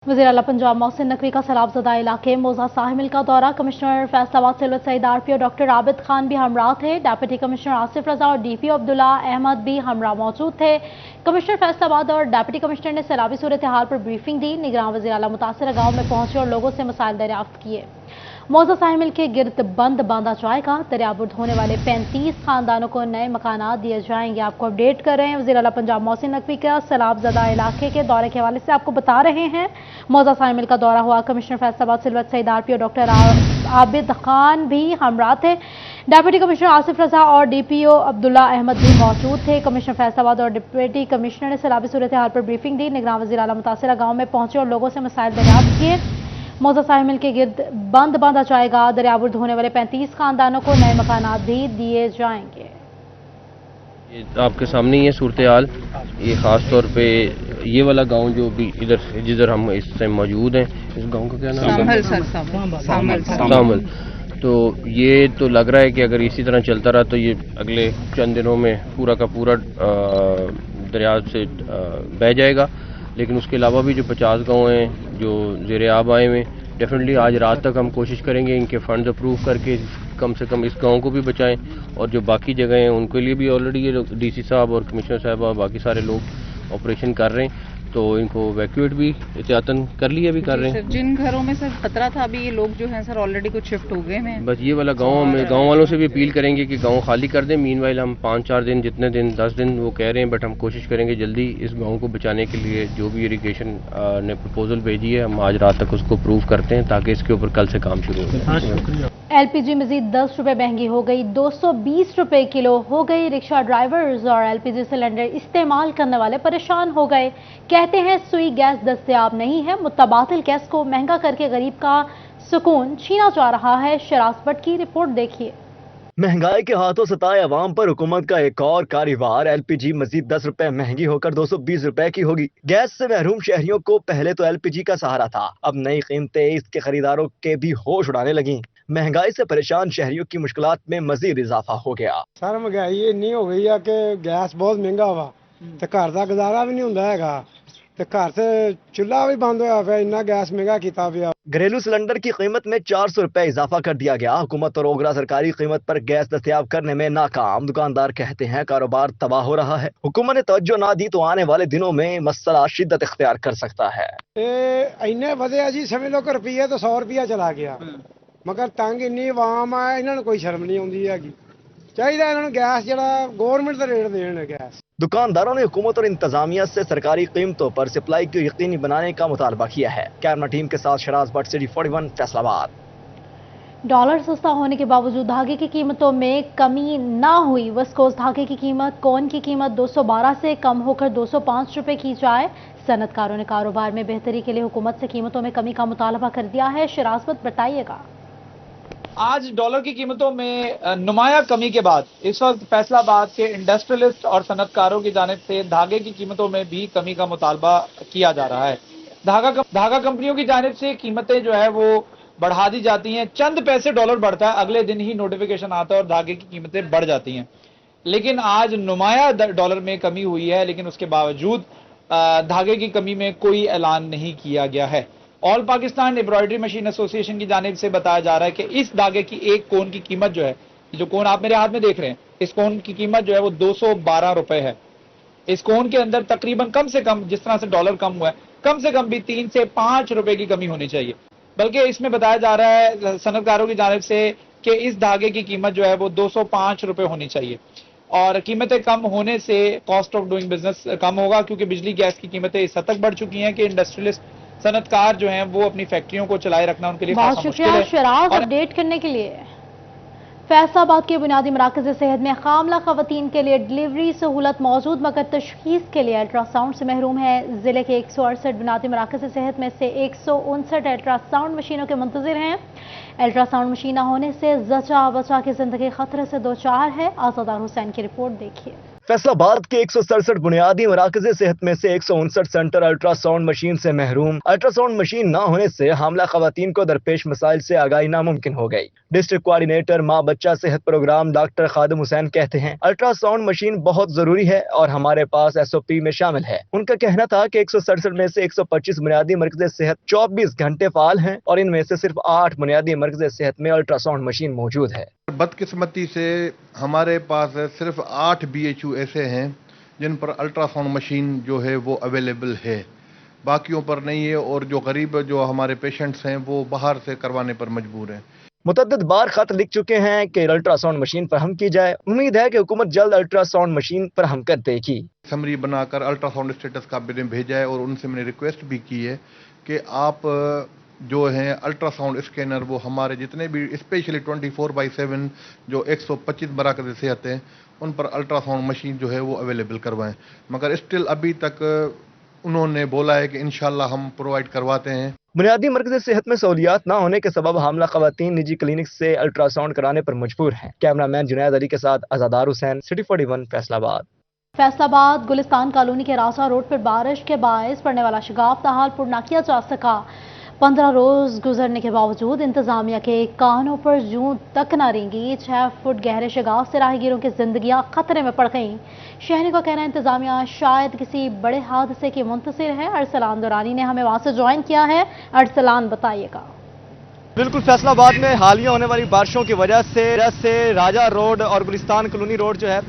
वज़ीर आला पंजाब मोहसिन नकवी का सैलाबज़दा इलाके मौजा साहिमिल का दौरा। Commissioner Faisalabad Silwat Saeed RPO doctor Abid Khan भी हमरा थे। डेप्यूटी कमिश्नर आसिफ रजा और डीपीओ अब्दुल्ला अहमद भी हमरा मौजूद थे। कमिश्नर फैसलाबाद और डेप्यूटी कमिश्नर ने सैलाबी सूरत हाल पर ब्रीफिंग दी। निगरान वज़ीर आला मुतासरा गाँव में पहुंचे और लोगों से मसाइल दरियाफ्त किए। मौजा साहिमिल के गिर्द बंद बांधा जाएगा। दरियाबुर्द होने वाले 35 खानदानों को नए मकानात दिए जाएंगे। आपको अपडेट कर रहे हैं वज़ीर आला पंजाब मोहसिन नकवी का सैलाबज़दा इलाके के दौरे के हवाले से आपको बता रहे हैं। मौजा साहिमिल का दौरा हुआ। Commissioner Faisalabad Silwat Saeed RPO doctor Abid Khan भी हमरा थे। डेप्यूटी कमिश्नर आसिफ रजा और डीपीओ अब्दुल्ला अहमद भी मौजूद थे। कमिश्नर फैसलाबाद और डिप्टी कमिश्नर ने सैलाबी सूरत हाल पर ब्रीफिंग दी। निगरान वज़ीर आला मुतासरा गाँव में पहुंचे और लोगों से मसाइल दरियाफ्त किए। मौजा साहिमिल के गिर्द बंद बांधा जाएगा। दरियाबुर्द होने वाले 35 खानदानों को नए मकानात भी दिए जाएंगे। ये आपके सामने ही है सूरत हाल। ये ख़ास तौर पे ये वाला गांव जो भी इधर जिधर हम इस टाइम मौजूद हैं, इस गांव का क्या नाम है? सामल। तो ये तो लग रहा है कि अगर इसी तरह चलता रहा तो ये अगले चंद दिनों में पूरा का पूरा दरिया से बह जाएगा। लेकिन उसके अलावा भी जो 50 गाँव हैं जो ज़ेर आब आए हुए, डेफिनेटली आज रात तक हम कोशिश करेंगे इनके फंड्स अप्रूव करके कम से कम इस गांव को भी बचाएं, और जो बाकी जगह हैं उनके लिए भी ऑलरेडी ये डीसी साहब और कमिश्नर साहब और बाकी सारे लोग ऑपरेशन कर रहे हैं, तो इनको वैक्यूएट भी एहतियातन कर लिया भी कर रहे हैं। जिन घरों में सर खतरा था अभी ये लोग जो हैं सर ऑलरेडी कुछ शिफ्ट हो गए हैं। बस ये वाला गांव में गांव वालों से भी अपील करेंगे कि गांव खाली कर दें। मीनवाइल हम 5-4 दिन, जितने दिन 10 दिन वो कह रहे हैं, बट हम कोशिश करेंगे जल्दी इस गांव को बचाने के लिए। जो भी इरिगेशन ने प्रपोजल भेजी है हम आज रात तक उसको अप्रूव करते हैं ताकि इसके ऊपर कल से काम शुरू हो। एलपीजी मजीद 10 रुपए महंगी हो गई, 220 रुपए किलो हो गई। रिक्शा ड्राइवर्स और एलपीजी सिलेंडर इस्तेमाल करने वाले परेशान हो गए। कहते हैं सुई गैस दस्तयाब नहीं है। मुतबादिल गैस को महंगा करके गरीब का सुकून छीना जा रहा है। शराज भट्ट की रिपोर्ट देखिए। महंगाई के हाथों सताए अवाम पर हुकूमत का एक और कारीवार। एलपीजी मजीद 10 रुपए महंगी होकर 220 रुपए की होगी। गैस से महरूम शहरियों को पहले तो एलपीजी का सहारा था, अब नई कीमतें इसके खरीदारों के भी होश उड़ाने लगी। महंगाई से परेशान शहरियों की मुश्किलात में मजीद इजाफा हो गया। सर महंगाई इन्नी हो गई है कि गैस बहुत महंगा वा, तो घर का गुजारा भी नहीं होंदा हैगा, तो घर से चूल्हा भी बंद होया पिया, इन्ना गैस महंगा किया पिया। घरेलू सिलेंडर की कीमत में 400 रुपए इजाफा कर दिया गया। हुकूमत और ओगरा सरकारी कीमत पर गैस दस्तयाब करने में नाकाम। दुकानदार कहते हैं कारोबार तबाह हो रहा है। हुकूमत ने तवज्जो ना दी तो आने वाले दिनों में मसला शिद्दत इख्तियार कर सकता है। इन्ने वधे जी समझ लो कि रुपये तो 100 रुपया चला गया, मगर तंग इन्नी आवाम है, इन्होंने कोई शर्म नहीं आती हैगी। चाहिए इन्होंने गैस जरा गवर्नमेंट का रेट देने गैस। दुकानदारों ने हुकूमत और इंतजामिया से सरकारी कीमतों पर सप्लाई को यकीनी बनाने का मुतालबा किया है। कैमरा टीम के साथ शराज भट्ट, सिटी 41, फैसलाबाद। डॉलर सस्ता होने के बावजूद धागे की कीमतों में कमी ना हुई। विस्कोस धागे की कीमत कॉन की कीमत 212 से कम होकर 205 रुपए की जाए। सनतकारों ने कारोबार में बेहतरी के लिए हुकूमत से कीमतों में कमी का मुतालबा कर दिया है। शराजत बताइएगा। आज डॉलर की कीमतों में नुमाया कमी के बाद इस वक्त फैसलाबाद के इंडस्ट्रियलिस्ट और सनतकारों की जानिब से धागे की कीमतों में भी कमी का मुतालबा किया जा रहा है। धागा कंपनियों की जानिब से कीमतें जो है वो बढ़ा दी जाती हैं। चंद पैसे डॉलर बढ़ता है, अगले दिन ही नोटिफिकेशन आता है और धागे की कीमतें बढ़ जाती हैं। लेकिन आज नुमाया डॉलर में कमी हुई है, लेकिन उसके बावजूद धागे की कमी में कोई ऐलान नहीं किया गया है। All Pakistan embroidery machine association की जानिब से बताया जा रहा है कि इस धागे की एक कोन की कीमत जो है, जो कोन आप मेरे हाथ में देख रहे हैं, इस कोन की कीमत जो है वो 212 रुपए है। इस कोन के अंदर तकरीबन कम से कम, जिस तरह से डॉलर कम हुआ है, कम से कम भी 3 से 5 रुपए की कमी होनी चाहिए। बल्कि इसमें बताया जा रहा है सनतकारों की जानिब से कि इस धागे की कीमत जो है वो 205 रुपए होनी चाहिए। और कीमतें कम होने से कॉस्ट ऑफ डूइंग बिजनेस कम होगा, क्योंकि बिजली गैस की कीमतें इस हद तक बढ़ चुकी हैं कि इंडस्ट्रियलिस्ट सनतकार जो हैं वो अपनी फैक्ट्रियों को चलाए रखना उनके लिए बहुत शुक्रिया शराज अपडेट करने के लिए। फैसलाबाद के बुनियादी मराकज़ सेहत में खामला खवातीन के लिए डिलीवरी सहूलत मौजूद, मगर तशखीस के लिए अल्ट्रासाउंड से महरूम है। जिले के 168 बुनियादी मराकज़ सेहत में से 159 अल्ट्रासाउंड मशीनों के मुंतजिर हैं। अल्ट्रासाउंड मशीन न होने से जचा बचा की जिंदगी खतरे से दो चार है। आज़ादार हुसैन की रिपोर्ट देखिए। फैसलाबाद के 167 बुनियादी मराकज़ सेहत में से 159 सेंटर अल्ट्रासाउंड मशीन से महरूम। अल्ट्रासाउंड मशीन न होने से हामला खवातीन को दरपेश मसाइल से आगाही नामुमकिन हो गई। डिस्ट्रिक्ट कोऑर्डिनेटर माँ बच्चा सेहत प्रोग्राम डॉक्टर खादिम हुसैन कहते हैं, अल्ट्रासाउंड मशीन बहुत जरूरी है और हमारे पास SOP में शामिल है। उनका कहना था कि 167 में से 125 बुनियादी मरकज़ सेहत 24 घंटे फाल हैं और इनमें से सिर्फ 8 बुनियादी मरकज़ सेहत में अल्ट्रासाउंड मशीन मौजूद है। बदकिस्मती से हमारे पास सिर्फ 8 BHU ऐसे हैं जिन पर अल्ट्रासाउंड मशीन जो है वो अवेलेबल है, बाकियों पर नहीं है, और जो गरीब जो हमारे पेशेंट्स हैं वो बाहर से करवाने पर मजबूर हैं। मुतअद्दिद बार खत लिख चुके हैं कि अल्ट्रासाउंड मशीन फराहम की जाए। उम्मीद है कि हुकूमत जल्द अल्ट्रासाउंड मशीन फराहम कर देगी। समरी बनाकर अल्ट्रासाउंड स्टेटस का भेजा है और उनसे मैंने रिक्वेस्ट भी की है कि आप जो हैं अल्ट्रासाउंड स्कैनर वो हमारे जितने भी स्पेशली 24/7 जो 125 मराकज़ सेहत हैं उन पर अल्ट्रासाउंड मशीन जो है वो अवेलेबल करवाएं, मगर स्टिल अभी तक उन्होंने बोला है कि इंशाल्लाह हम प्रोवाइड करवाते हैं। बुनियादी मरकज़ सेहत में सहूलियात न होने के सबब हामला खवातीन निजी क्लिनिक से अल्ट्रासाउंड कराने पर मजबूर हैं। कैमरामैन जुनैद अली के साथ आज़ादार हुसैन, सिटी 41 फैसलाबाद। फैसलाबाद गुलिस्तान कॉलोनी के राजा रोड पर बारिश के बायस पड़ने वाला शिगाफ ताहाल पुर न किया जा सका। 15 रोज गुजरने के बावजूद इंतजामिया के कानों पर जूं तक न रेंगी। 6 फुट गहरे शिगाफ से राहगीरों की जिंदगियां खतरे में पड़ गईं। शहरी का कहना है इंतजामिया शायद किसी बड़े हादसे की मुंतसिर है। अरसलान दुरानी ने हमें वहां से ज्वाइन किया है। अरसलान बताइएगा। बिल्कुल, फैसलाबाद में हालिया होने वाली बारिशों की वजह से राजा रोड और गुलिस्तान कॉलोनी रोड जो है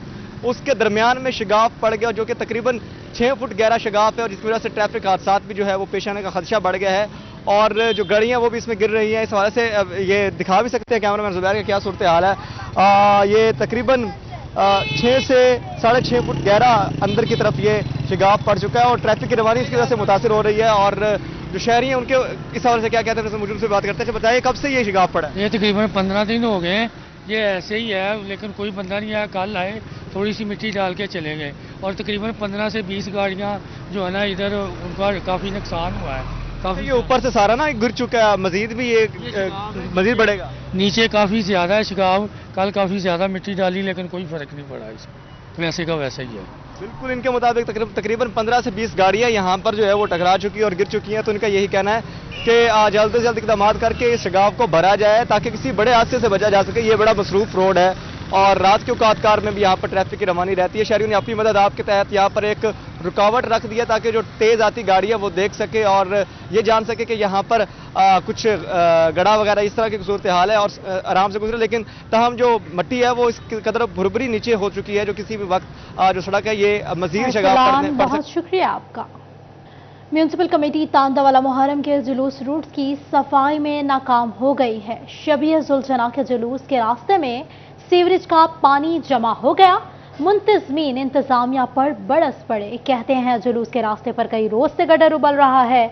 उसके दरमियान में शिगाफ पड़ गया, जो कि तकरीबन 6 फुट गहरा शिगाफ है और जिसकी वजह से ट्रैफिक हादसा भी जो है वो पेश आने का खदशा बढ़ गया है और जो गाड़ियां वो भी इसमें गिर रही हैं। इस हवाले से ये दिखा भी सकते हैं कैमरामैन जुबैर का क्या सूरत हाल है। ये तकरीबन 6 से 6.5 फुट गहरा अंदर की तरफ ये शिगाफ पड़ चुका है और ट्रैफिक की रवानी इसकी वजह से मुतासिर हो रही है। और जो शहरी हैं उनके इस हवाले से क्या कहते हैं मुझे उनसे बात करते हैं। बताइए कब से ये शिगाफ पड़ा? ये तकरीबन 15 दिन हो गए हैं, ये ऐसे ही है, लेकिन कोई बंदा नहीं आया। कल आए, थोड़ी सी मिट्टी डाल के चले गए और तकरीबन 15 से 20 गाड़ियाँ जो है ना इधर उनका काफ़ी नुकसान हुआ है। काफ़ी ये ऊपर से सारा ना गिर चुका है, मजीद भी ये मजीद बढ़ेगा। नीचे काफ़ी ज़्यादा है शिगाव, कल काफ़ी ज़्यादा मिट्टी डाली लेकिन कोई फ़र्क नहीं पड़ा इसमें, वैसे का वैसा ही है। बिल्कुल, इनके मुताबिक तकरीबन 15 से 20 गाड़ियां यहाँ पर जो है वो टकरा चुकी हैं और गिर चुकी हैं। तो इनका यही कहना है कि जल्द से जल्द इक़दाम करके इस शिगाफ को भरा जाए ताकि किसी बड़े हादसे से बचा जा सके। ये बड़ा मसरूफ रोड है और रात के औकात में भी यहाँ पर ट्रैफिक की रवानी रहती है। शहरियों ने अपनी मदद आपके तहत यहाँ पर एक रुकावट रख दिया ताकि जो तेज़ आती गाड़ियाँ वो देख सके और ये जान सके कि यहाँ पर कुछ गड़ा वगैरह इस तरह की सूरत हाल है और आराम से गुजरे। लेकिन तहम जो मट्टी है वो इस कदर भुरभुरी नीचे हो चुकी है जो किसी भी वक्त जो सड़क है ये मजीद शिगाफ पड़ बहुत शुक्रिया आपका। म्यूनसिपल कमेटी तांदावाला मुहर्रम के जुलूस रूट की सफाई में नाकाम हो गई है। शबीह जुलजना के जुलूस के रास्ते में सीवरेज का पानी जमा हो गया। मुंतजमीन इंतजामिया पर बरस पड़े। कहते हैं जुलूस के रास्ते पर कई रोज से गटर उबल रहा है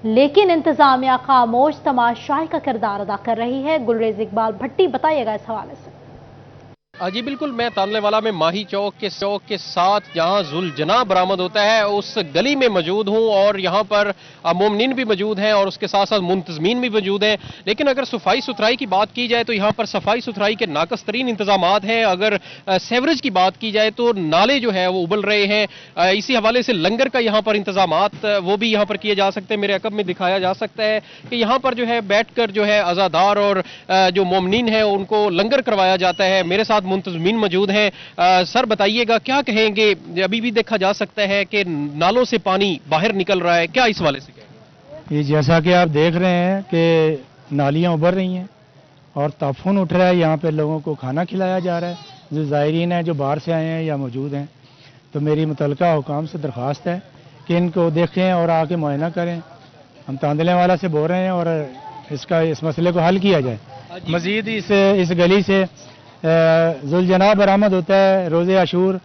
लेकिन इंतजामिया खामोश तमाशाई का किरदार अदा कर रही है। गुलरेज इकबाल भट्टी बताइएगा इस हवाले से। जी बिल्कुल, मैं तानलेवाला में माही चौक के साथ जहां जुलजना बरामद होता है उस गली में मौजूद हूं और यहां पर मोमनीन भी मौजूद हैं और उसके साथ साथ मुंतजमीन भी मौजूद हैं। लेकिन अगर सफाई सुथराई की बात की जाए तो यहां पर सफाई सुथराई के नाकस तरीन इंतजामात हैं। अगर सेवरेज की बात की जाए तो नाले जो है वो उबल रहे हैं। इसी हवाले से लंगर का यहां पर इंतजामात वो भी यहां पर किए जा सकते हैं। मेरे अकब में दिखाया जा सकता है कि यहां पर जो है बैठकर जो है अज़ादार और जो मोमनीन है उनको लंगर करवाया जाता है। मेरे साथ मुंतजमीन मौजूद हैं। सर बताइएगा क्या कहेंगे? अभी भी देखा जा सकता है कि नालों से पानी बाहर निकल रहा है, क्या इस वाले से कहेंगे? ये जैसा कि आप देख रहे हैं कि नालियां उभर रही हैं और ताफून उठ रहा है। यहाँ पे लोगों को खाना खिलाया जा रहा है जो ज़ायरीन हैं जो बाहर से आए हैं या मौजूद हैं। तो मेरी मुतल्लिका हुकाम से दरख्वास्त है कि इनको देखें और आके मुआयना करें। हम तांदलेवाला से बोल रहे हैं और इस मसले को हल किया जाए। मजीद इस गली से जुलजना बरामद होता है रोज़े आशूर,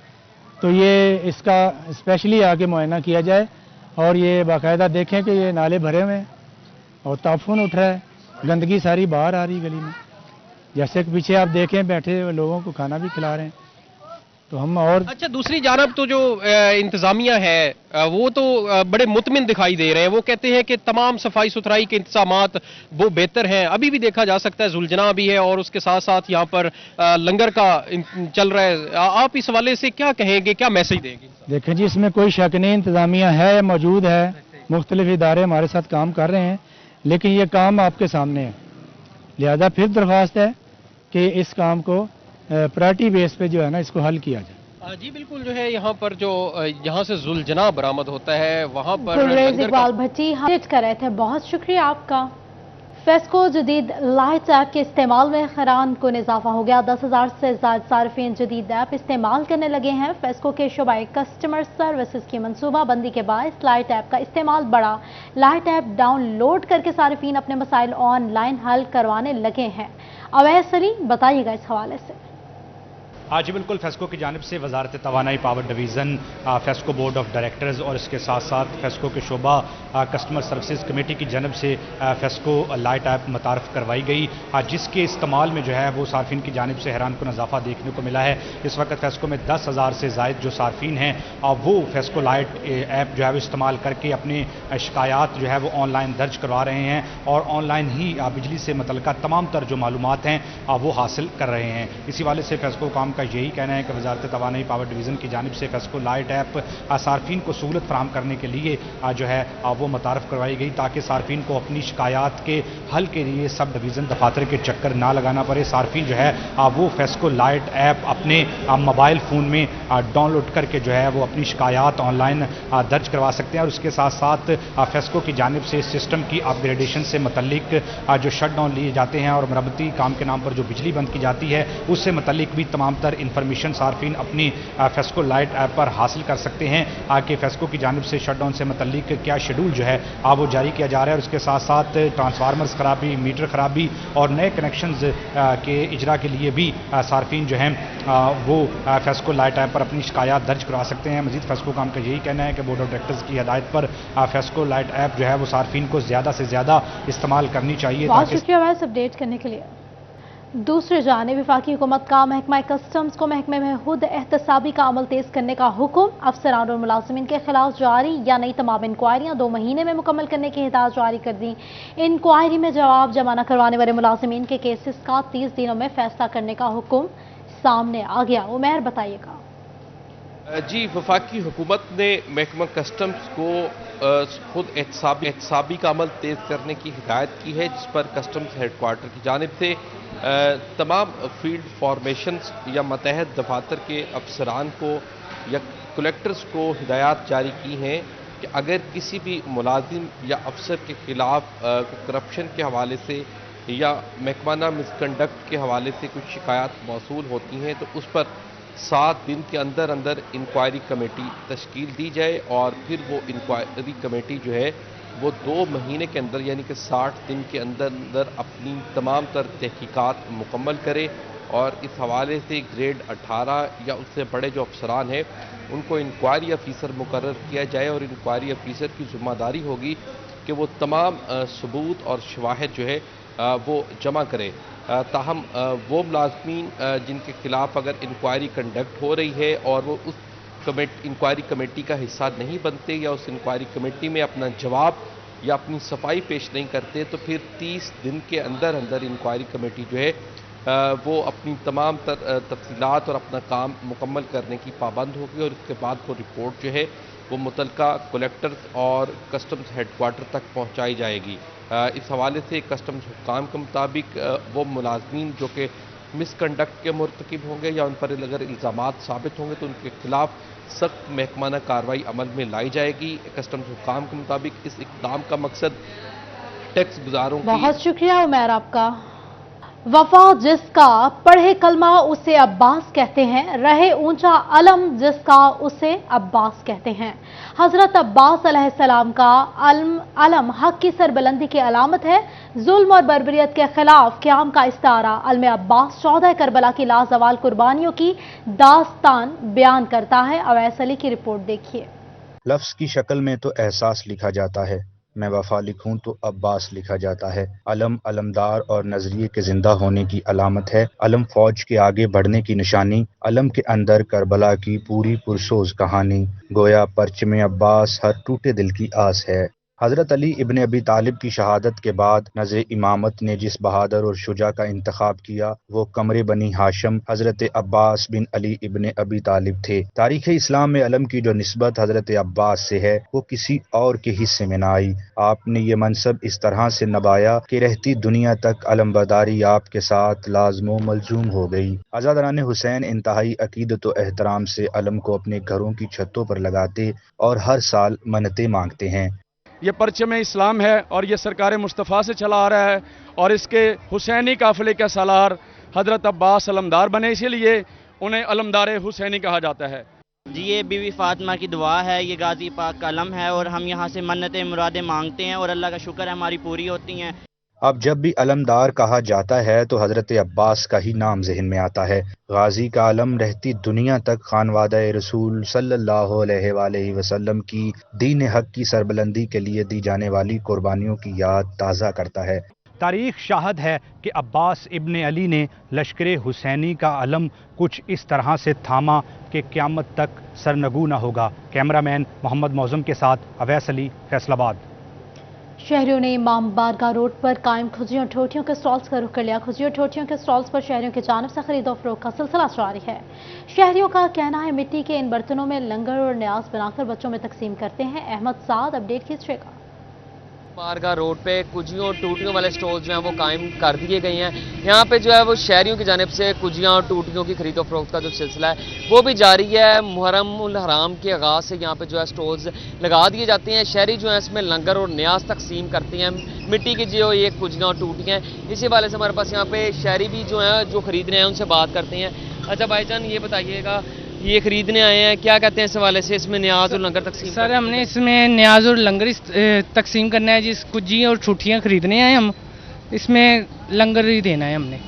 तो ये इसका स्पेशली आके मुआयना किया जाए और ये बाकायदा देखें कि ये नाले भरे हुए हैं और ताफून उठ रहा है, गंदगी सारी बाहर आ रही गली में। जैसे कि पीछे आप देखें बैठे हुए लोगों को खाना भी खिला रहे हैं। तो हम और अच्छा, दूसरी जानब तो जो इंतजामिया है वो तो बड़े मुतमिन दिखाई दे रहे हैं। वो कहते हैं कि तमाम सफाई सुथराई के इंतजामात वो बेहतर हैं। अभी भी देखा जा सकता है जुलझना भी है और उसके साथ साथ यहाँ पर लंगर का चल रहा है। आप इस हवाले से क्या कहेंगे, क्या मैसेज देंगे? देखें जी, इसमें कोई शक नहीं, इंतजामिया है, मौजूद है, मुख्तलिफ इदारे हमारे साथ काम कर रहे हैं, लेकिन ये काम आपके सामने है। लिहाजा फिर दरख्वास्त है कि इस काम को प्रायोरिटी बेस पे जो है ना, इसको हल किया जाए। जी बिल्कुल, जो है यहाँ पर जो यहाँ से जुलझना बरामद होता है वहाँ पर गुलरेज इकबाल भट्टी हाजिर कर रहे थे। बहुत शुक्रिया आपका। फेस्को जदीद लाइट ऐप के इस्तेमाल में खरान को इजाफा हो गया। 10,000 से ज्यादा सार्फिन जदीद ऐप इस्तेमाल करने लगे हैं। फेस्को के शोबाए कस्टमर सर्विसेज की मनसूबा बंदी के बायस लाइट ऐप का इस्तेमाल बढ़ा। लाइट ऐप डाउनलोड करके सार्फिन अपने मसाइल ऑनलाइन हल करवाने लगे हैं। अवैस अली बताइएगा इस हवाले से। जी बिल्कुल, फेस्को की जानिब से वजारत तवानाई power division, FESCO board of directors और इसके साथ साथ फेस्को के शोबा कस्टमर सर्विसेज कमेटी की जानिब से फेस्को लाइट ऐप मुतारफ़ करवाई गई, जिसके इस्तेमाल में जो है वो सार्फिन की जानिब से हैरान कुन इजाफा देखने को मिला है। इस वक्त फेस्को में 10,000 से ज़ायद जो सार्फिन हैं वो फेस्को लाइट ऐप जो है वो इस्तेमाल करके अपने शिकायत जो है वो ऑनलाइन दर्ज करवा रहे हैं और ऑनलाइन ही बिजली से मुतल्लिक़ा तमाम तर जो मालूमात हैं वो हासिल कर रहे हैं। इसी वाले से फेस्को काम का यही कहना है कि वजारत तवानाई पावर डिवीज़न की जानिब से फेस्को लाइट ऐप सार्फिन को सहूलत फराहम करने के लिए जो है वो मुतारफ़ करवाई गई, ताकि सार्फिन को अपनी शिकायत के हल के लिए सब डिवीज़न दफातर के चक्कर ना लगाना पड़े। सार्फिन जो है वो फेस्को लाइट ऐप अपने मोबाइल फ़ोन में डाउनलोड करके जो है वो अपनी शिकायत ऑनलाइन दर्ज करवा सकते हैं और उसके साथ साथ फेस्को की जानिब से सिस्टम की अपग्रेडेशन से मुतल्लिक जो शट डाउन लिए जाते हैं और मरम्मती काम के नाम पर जो बिजली बंद की जाती है उससे मुतल्लिक भी तमाम तर इंफॉर्मेशन सार्फिन अपनी फेस्को लाइट ऐप पर हासिल कर सकते हैं कि फेस्को की जानिब से शट डाउन से मुतल्लिक क्या शेड्यूल जो है वो जारी किया जा रहा है और उसके साथ साथ ट्रांसफार्मर्स खराबी, मीटर खराबी और नए कनेक्शंस के इजरा के लिए भी सार्फिन जो हैं वो फेस्को लाइट ऐप पर अपनी शिकायत दर्ज करवा सकते हैं। मजीद फेस्को काम का यही कहना है कि बोर्ड ऑफ डायरेक्टर्स की हिदायत पर फेस्को लाइट ऐप जो है वो सार्फिन को ज़्यादा से ज़्यादा इस्तेमाल करनी चाहिए। बहुत शुक्रिया वैसे अपडेट करने के लिए। दूसरी जानिब वफाकी हुकूमत का महकमा कस्टम्स को महकमे में खुद एहतसाबी का अमल तेज करने का हुक्म। अफसरान और मुलाजिमीन के खिलाफ जारी या नई तमाम इंक्वायरियां 2 महीने में मुकम्मल करने की हिदायत जारी कर दी। इंक्वायरी में जवाब जमा न करवाने वाले मुलाजिमीन के केसेस का 30 दिनों में फैसला करने का हुक्म सामने आ गया। उमैर बताइएगा। जी, वफाकी हुकूमत ने महकमा कस्टम्स को खुद एहतसाबी का अमल तेज करने की हिदायत की है, जिस पर कस्टम्स हेडक्वार्टर की जानिब से तमाम फील्ड फॉर्मेशंस या मतहत दफातर के अफसरान को या कलेक्टर्स को हिदायत जारी की हैं कि अगर किसी भी मुलाजिम या अफसर के खिलाफ करप्शन के हवाले से या महकमाना मिसकंडक्ट के हवाले से कुछ शिकायत मौसूल होती हैं तो उस पर 7 दिन के अंदर अंदर इंक्वायरी कमेटी तश्कील दी जाए और फिर वो इंक्वायरी कमेटी जो है वो 2 महीने के अंदर यानी कि 60 दिन के अंदर अंदर अपनी तमाम तर तहकीकात मुकम्मल करे और इस हवाले से ग्रेड 18 या उससे बड़े जो अफसरान हैं उनको इंक्वायरी अफीसर मुकर्रर किया जाए और इंक्वायरी अफीसर की ज़िम्मेदारी होगी कि वो तमाम सबूत और शवाहिद जो है वो जमा करें। ताहम वो मुलाज़मीन जिनके खिलाफ अगर इंक्वायरी कंडक्ट हो रही है और वो उस इंक्वायरी कमेटी का हिस्सा नहीं बनते या उस इंक्वायरी कमेटी में अपना जवाब या अपनी सफाई पेश नहीं करते तो फिर 30 दिन के अंदर अंदर इंक्वायरी कमेटी जो है वो अपनी तमाम तफसीलात और अपना काम मुकम्मल करने की पाबंद होगी और इसके बाद वो रिपोर्ट जो है वो मुतल्लिका कलेक्टर्स और कस्टम्स हेडक्वार्टर तक पहुँचाई जाएगी। इस हवाले से कस्टम्स हुक्काम के मुताबिक वो मुलाजमीन जो कि मिसकंडक्ट के मुर्तकिब होंगे या उन पर अगर इल्ज़ामात साबित होंगे तो उनके खिलाफ सख्त महकमाना कार्रवाई अमल में लाई जाएगी। कस्टम्स हुक्काम के मुताबिक इस इक़दाम का मकसद टैक्स गुजारों की। बहुत शुक्रिया उमैर आपका। वफा जिसका पढ़े कलमा उसे अब्बास कहते हैं, रहे ऊंचा अलम जिसका उसे अब्बास कहते हैं। हजरत अब्बास अलैहिस्सलाम का अलम हक की सरबुलंदी की अलामत है। जुल्म और बर्बरियत के खिलाफ क़याम का इस्तारा अलम अब्बास 14 करबला की लाजवाल कुर्बानियों की दास्तान बयान करता है। अवैस अली की रिपोर्ट देखिए। लफ्ज़ की शक्ल में तो एहसास लिखा जाता है میں وفا لکھوں تو عباس لکھا جاتا ہے۔ علم علمدار اور نظریے کے زندہ ہونے کی علامت ہے، علم فوج کے آگے بڑھنے کی نشانی، علم کے اندر کربلا کی پوری پرسوز کہانی، گویا پرچم عباس ہر ٹوٹے دل کی آس ہے۔ حضرت علی ابن ابی طالب کی شہادت کے بعد نذر امامت نے جس بہادر اور شجاع کا انتخاب کیا وہ قمر بنی ہاشم حضرت عباس بن علی ابن ابی طالب تھے۔ تاریخ اسلام میں علم کی جو نسبت حضرت عباس سے ہے وہ کسی اور کے حصے میں نہ آئی۔ آپ نے یہ منصب اس طرح سے نبھایا کہ رہتی دنیا تک علمبرداری آپ کے ساتھ لازم و ملزوم ہو گئی۔ آزادران حسین انتہائی عقیدت و احترام سے علم کو اپنے گھروں کی چھتوں پر لگاتے اور ہر سال منتیں مانگتے ہیں۔ یہ پرچم اسلام ہے اور یہ سرکار مصطفیٰ سے چلا آ رہا ہے، اور اس کے حسینی قافلے کا سالار حضرت عباس علمدار بنے، اسی لیے انہیں علمدار حسینی کہا جاتا ہے۔ جی یہ بیوی فاطمہ کی دعا ہے، یہ غازی پاک کا علم ہے، اور ہم یہاں سے منتیں مرادیں مانگتے ہیں اور اللہ کا شکر ہے ہماری پوری ہوتی ہیں۔ اب جب بھی علمدار کہا جاتا ہے تو حضرت عباس کا ہی نام ذہن میں آتا ہے۔ غازی کا علم رہتی دنیا تک خانوادہ رسول صلی اللہ علیہ وآلہ وسلم کی دین حق کی سربلندی کے لیے دی جانے والی قربانیوں کی یاد تازہ کرتا ہے۔ تاریخ شاہد ہے کہ عباس ابن علی نے لشکر حسینی کا علم کچھ اس طرح سے تھاما کہ قیامت تک سرنگو نہ ہوگا۔ کیمرامین محمد معظم کے ساتھ اویس علی، فیصل آباد۔ شہریوں نے امام بارگاہ روڈ پر قائم کھجیوں ٹوٹیوں کے سٹالز کا رخ کر لیا۔ کھجیوں ٹوٹیوں کے سٹالز پر شہریوں کی جانب سے خرید و فروخت کا سلسلہ جاری ہے۔ شہریوں کا کہنا ہے مٹی کے ان برتنوں میں لنگر اور نیاز بنا کر بچوں میں تقسیم کرتے ہیں۔ احمد سعد اپڈیٹ کیجیے گا۔ بارگاہ روڈ پہ کجیوں ٹوٹیوں والے سٹورز جو ہیں وہ قائم کر دیے گئے ہیں۔ یہاں پہ جو ہے وہ شہریوں کی جانب سے کجیاں اور ٹوٹیوں کی خرید و فروخت کا جو سلسلہ ہے وہ بھی جاری ہے۔ محرم الحرام کے آغاز سے یہاں پہ جو ہے سٹورز لگا دیے جاتے ہیں۔ شہری جو ہیں اس میں لنگر اور نیاز تقسیم کرتے ہیں۔ مٹی کی جو یہ کجیاں اور ٹوٹیاں ہیں، اسی والے سے ہمارے پاس یہاں پہ شہری بھی جو ہیں جو خرید رہے ہیں ان سے بات کرتے ہیں۔ اچھا بھائی جان یہ بتائیے گا، یہ خریدنے آئے ہیں، کیا کہتے ہیں اس حوالے سے؟ اس میں نیاز اور لنگر تقسیم؟ سر ہم نے اس میں نیاز اور لنگر تقسیم کرنا ہے، جس کجی اور چھٹیاں خریدنے آئے ہم، اس میں لنگر ہی دینا ہے ہم نے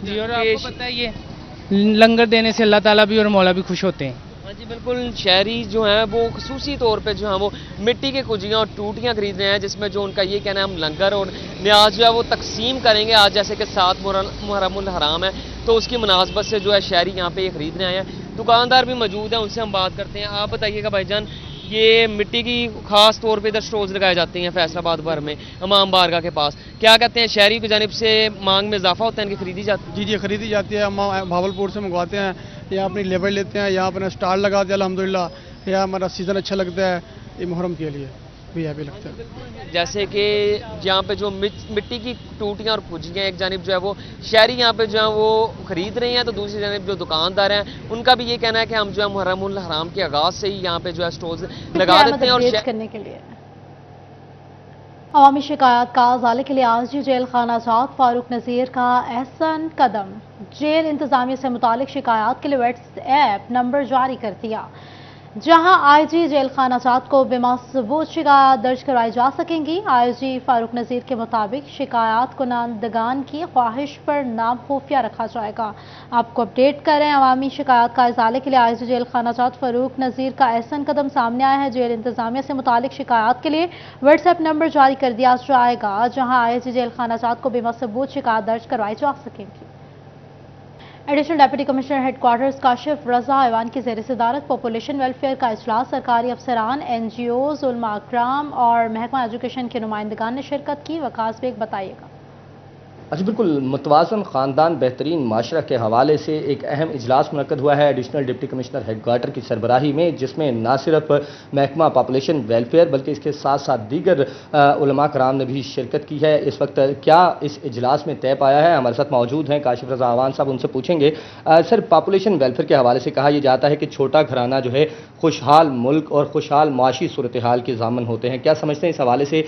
جی۔ اور آپ کو پتہ ہے یہ لنگر دینے سے اللہ تعالیٰ بھی اور مولا بھی خوش ہوتے ہیں۔ ہاں جی بالکل، شہری جو ہیں وہ خصوصی طور پہ جو ہیں وہ مٹی کے کجیاں اور ٹوٹیاں خرید رہے ہیں، جس میں جو ان کا یہ کہنا ہے ہم لنگر اور نیاز جو ہے وہ تقسیم کریں گے۔ آج جیسے کہ 7 محرم الحرام ہے تو اس کی مناسبت سے جو ہے شہری یہاں پہ یہ خریدنے آئے ہیں۔ دکاندار بھی موجود ہیں، ان سے ہم بات کرتے ہیں۔ آپ بتائیے گا بھائی جان، یہ مٹی کی خاص طور پہ ادھر سٹورز لگائے جاتے ہیں فیصل آباد بھر میں امام بارگاہ کے پاس، کیا کہتے ہیں شہری کی جانب سے مانگ میں اضافہ ہوتا ہے ان کی خریدی جاتی ہے؟ جی خریدی جاتی ہے، ہم بھاولپور سے منگواتے ہیں، یہاں اپنی لیبر لیتے ہیں، یہاں اپنا اسٹال لگاتے ہیں الحمدللہ۔ یہاں ہمارا سیزن اچھا لگتا ہے، یہ محرم کے لیے بھی ہیپی لگتا ہے۔ جیسے کہ یہاں پہ جو مٹی کی ٹوٹیاں اور کجیاں ایک جانب جو ہے وہ شہری یہاں پہ جو ہے وہ خرید رہے ہیں، تو دوسری جانب جو دکاندار ہیں ان کا بھی یہ کہنا ہے کہ ہم جو ہے محرم الحرام کے آغاز سے ہی یہاں پہ جو ہے سٹورز لگا دیتے ہیں۔ اور کرنے کے لیے عوامی شکایات کا ازالے کے لیے آج جیل خانہ جات فاروق نذیر کا احسن قدم، جیل انتظامیہ سے متعلق شکایات کے لیے واٹس ایپ نمبر جاری کر دیا، جہاں آئی جی جیل خانہ جات کو بما ثبوت شکایات درج کروائی جا سکیں گی۔ آئی جی فاروق نذیر کے مطابق شکایات کنندگان کی خواہش پر نام خفیہ رکھا جائے گا۔ آپ کو اپڈیٹ کریں، عوامی شکایات کا ازالے کے لیے آئی جی جیل خانہ جات فاروق نذیر کا احسن قدم سامنے آیا ہے۔ جیل انتظامیہ سے متعلق شکایات کے لیے واٹس ایپ نمبر جاری کر دیا جائے گا، جہاں آئی جی جیل خانہ جات کو بما ثبوت شکایات درج کروائی جا سکیں گی۔ Additional deputy commissioner headquarters Kashif Raza ایوان کی زیر صدارت پاپولیشن ویلفیئر کا اجلاس، سرکاری افسران، این جی اوز، علماء اکرام اور محکمہ ایجوکیشن کے نمائندگان نے شرکت کی۔ وقاص بیگ بتائیے گا۔ جی بالکل، متوازن خاندان بہترین معاشرہ کے حوالے سے ایک اہم اجلاس منعقد ہوا ہے additional deputy commissioner headquarter کی سربراہی میں، جس میں نہ صرف محکمہ پاپولیشن ویلفیئر بلکہ اس کے ساتھ ساتھ دیگر علماء کرام نے بھی شرکت کی ہے۔ اس وقت کیا اس اجلاس میں طے پایا ہے، ہمارے ساتھ موجود ہیں کاشف رضا ایوان صاحب، ان سے پوچھیں گے۔ سر، پاپولیشن ویلفیئر کے حوالے سے کہا یہ جاتا ہے کہ چھوٹا گھرانہ جو ہے خوشحال ملک اور خوشحال معاشی صورتحال کے ضامن ہوتے ہیں، کیا سمجھتے ہیں اس حوالے سے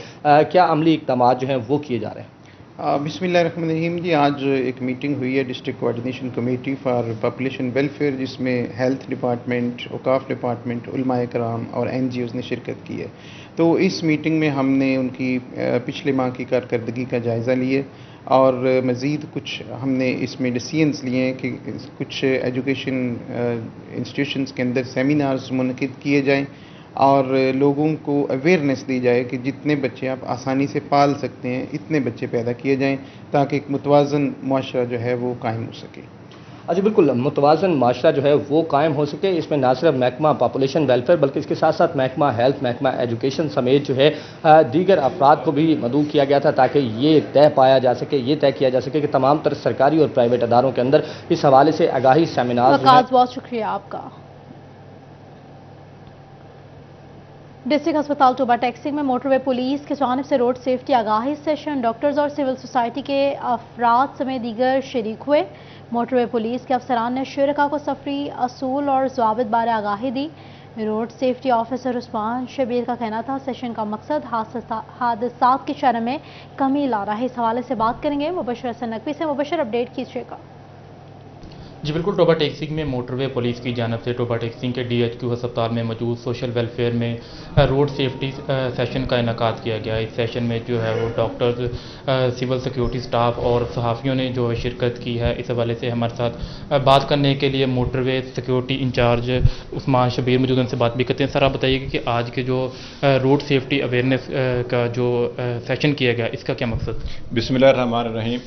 کیا عملی اقدامات جو ہیں وہ کیے جا رہے ہیں؟ بسم اللہ الرحمن الرحیم جی، آج ایک میٹنگ ہوئی ہے district coordination committee for population welfare, جس میں ہیلتھ ڈپارٹمنٹ، اوقاف ڈپارٹمنٹ، علماء کرام اور این جی اوز نے شرکت کی ہے۔ تو اس میٹنگ میں ہم نے ان کی پچھلے ماہ کی کارکردگی کا جائزہ لیے اور مزید کچھ ہم نے اس میں ڈیسیژنس لیے ہیں کہ کچھ ایجوکیشن انسٹیٹیوشنز کے اندر سیمینارز منعقد کیے جائیں اور لوگوں کو اویئرنیس دی جائے کہ جتنے بچے آپ آسانی سے پال سکتے ہیں اتنے بچے پیدا کیے جائیں تاکہ ایک متوازن معاشرہ جو ہے وہ قائم ہو سکے۔ جی بالکل، متوازن معاشرہ جو ہے وہ قائم ہو سکے، اس میں نہ صرف محکمہ پاپولیشن ویلفیئر بلکہ اس کے ساتھ ساتھ محکمہ ہیلتھ، محکمہ ایجوکیشن سمیت جو ہے دیگر افراد کو بھی مدعو کیا گیا تھا تاکہ یہ طے کیا جا سکے کہ تمام تر سرکاری اور پرائیویٹ اداروں کے اندر اس حوالے سے آگاہی سیمینار۔ بہت شکریہ آپ کا۔ ڈسٹرکٹ ہسپتال ٹوبہ ٹیکسنگ میں موٹر وے پولیس کی جانب سے روڈ سیفٹی آگاہی سیشن، ڈاکٹرز اور سول سوسائٹی کے افراد سمیت دیگر شریک ہوئے۔ موٹر وے پولیس کے افسران نے شرکاء کو سفری اصول اور ضوابط بارے آگاہی دی۔ روڈ سیفٹی آفیسر عثمان شبیر کا کہنا تھا سیشن کا مقصد حادثات کی شرح میں کمی لا رہا ہے۔ اس حوالے سے بات کریں گے مبشر حسن نقوی سے۔ مبشر، اپڈیٹ کیجیے گا۔ جی بالکل، ٹوبہ ٹیکسنگ میں موٹر وے پولیس کی جانب سے ٹوبہ ٹیکسنگ کے DHQ ہسپتال میں موجود سوشل ویلفیئر میں روڈ سیفٹی سیشن کا انعقاد کیا گیا۔ اس سیشن میں جو ہے وہ ڈاکٹرز، سول سیکیورٹی سٹاف اور صحافیوں نے جو شرکت کی ہے۔ اس حوالے سے ہمارے ساتھ بات کرنے کے لیے موٹر وے سیکیورٹی انچارج عثمان شبیر موجود، ان سے بات بھی کرتے ہیں۔ سر، آپ بتائیے کہ آج کے جو روڈ سیفٹی اویئرنیس کا جو سیشن کیا گیا اس کا کیا مقصد؟ بسم اللہ الرحمن الرحیم۔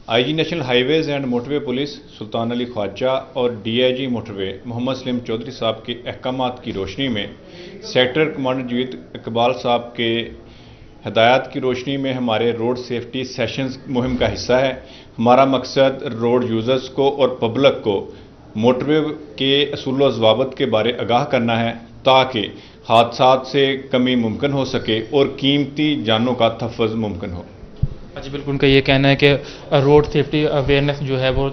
IG national highways and motorway police Sultan Ali Khawaja اور DIG motorway Muhammad Saleem Chaudhry صاحب کے احکامات کی روشنی میں سیکٹر کمانڈر جوید اقبال صاحب کے ہدایات کی روشنی میں ہمارے روڈ سیفٹی سیشنز مہم کا حصہ ہے۔ ہمارا مقصد روڈ یوزرز کو اور پبلک کو موٹر وے کے اصول و ضوابط کے بارے آگاہ کرنا ہے تاکہ حادثات سے کمی ممکن ہو سکے اور قیمتی جانوں کا تحفظ ممکن ہو۔ جی بالکل، ان کا یہ کہنا ہے کہ روڈ سیفٹی اویئرنیس جو ہے وہ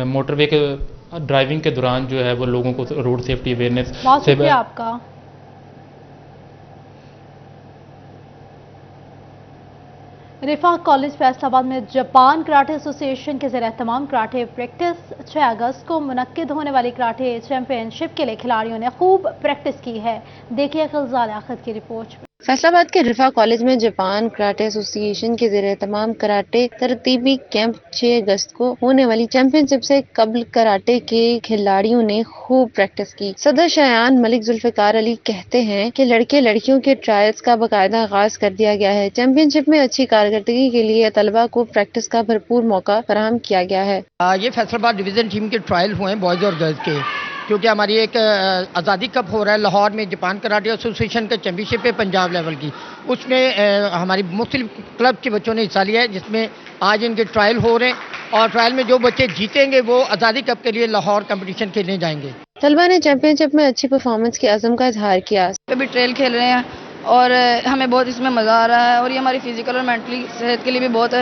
موٹر وے کے ڈرائیونگ کے دوران جو ہے وہ لوگوں کو روڈ سیفٹی اویئرنیس بہت شکریہ آپ کا۔ رفاق کالج فیصل آباد میں جاپان کراٹے ایسوسی ایشن کے زیر اہتمام کراٹے پریکٹس 6 اگست کو منعقد ہونے والی کراٹے چیمپئن شپ کے لیے کھلاڑیوں نے خوب پریکٹس کی ہے۔ دیکھیے خلزاد آخت کی رپورٹ۔ فیصل آباد کے رفاق کالج میں جاپان کراٹے ایسوسی ایشن کے زیر اہتمام کراٹے ترتیبی کیمپ 6 اگست کو ہونے والی چیمپئن شپ سے قبل کراٹے کے کھلاڑیوں نے خوب پریکٹس کی۔ صدر شایان ملک ذوالفقار علی کہتے ہیں کہ لڑکے لڑکیوں کے ٹرائلز کا باقاعدہ آغاز کر دیا گیا ہے۔ چیمپئن شپ میں اچھی کارکردگی کے لیے طلبہ کو پریکٹس کا بھرپور موقع فراہم کیا گیا ہے۔ یہ فیصل آباد ڈویژن ٹیم کے ٹرائل ہوئے ہیں بوائز اور گرلز کے، کیونکہ ہماری ایک آزادی کپ ہو رہا ہے لاہور میں، جاپان کراٹے ایسوسی ایشن کا چیمپئن شپ ہے پنجاب لیول کی، اس میں ہماری مختلف کلب کے بچوں نے حصہ لیا ہے، جس میں آج ان کے ٹرائل ہو رہے ہیں اور ٹرائل میں جو بچے جیتیں گے وہ آزادی کپ کے لیے لاہور کمپٹیشن کھیلنے جائیں گے۔ طلبہ نے چیمپئن شپ میں اچھی پرفارمنس کے عزم کا اظہار کیا۔ ابھی ٹریل کھیل رہے ہیں اور ہمیں بہت اس میں مزہ آ رہا ہے اور یہ ہماری فزیکل اور مینٹلی صحت کے لیے بھی بہت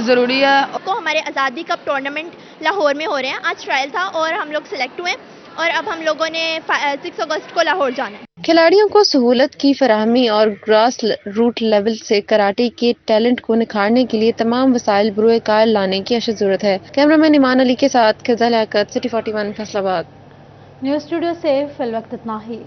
ضروری ہے۔ کو ہمارے آزادی کپ ٹورنامنٹ لاہور میں ہو رہے ہیں، آج ٹرائل تھا اور ہم لوگ سلیکٹ ہوئے اور اب ہم لوگوں نے 6 اگست کو لاہور جانا ہے۔ کھلاڑیوں کو سہولت کی فراہمی اور گراس روٹ لیول سے کراٹے کے ٹیلنٹ کو نکھارنے کے لیے تمام وسائل بروئے کار لانے کی اشد ضرورت ہے۔ کیمرامین ایمان علی کے ساتھ خزہ لیاقت، سٹی 41 فیصل آباد۔ نیوز اسٹوڈیو سے فی الوقت اتنا ہی۔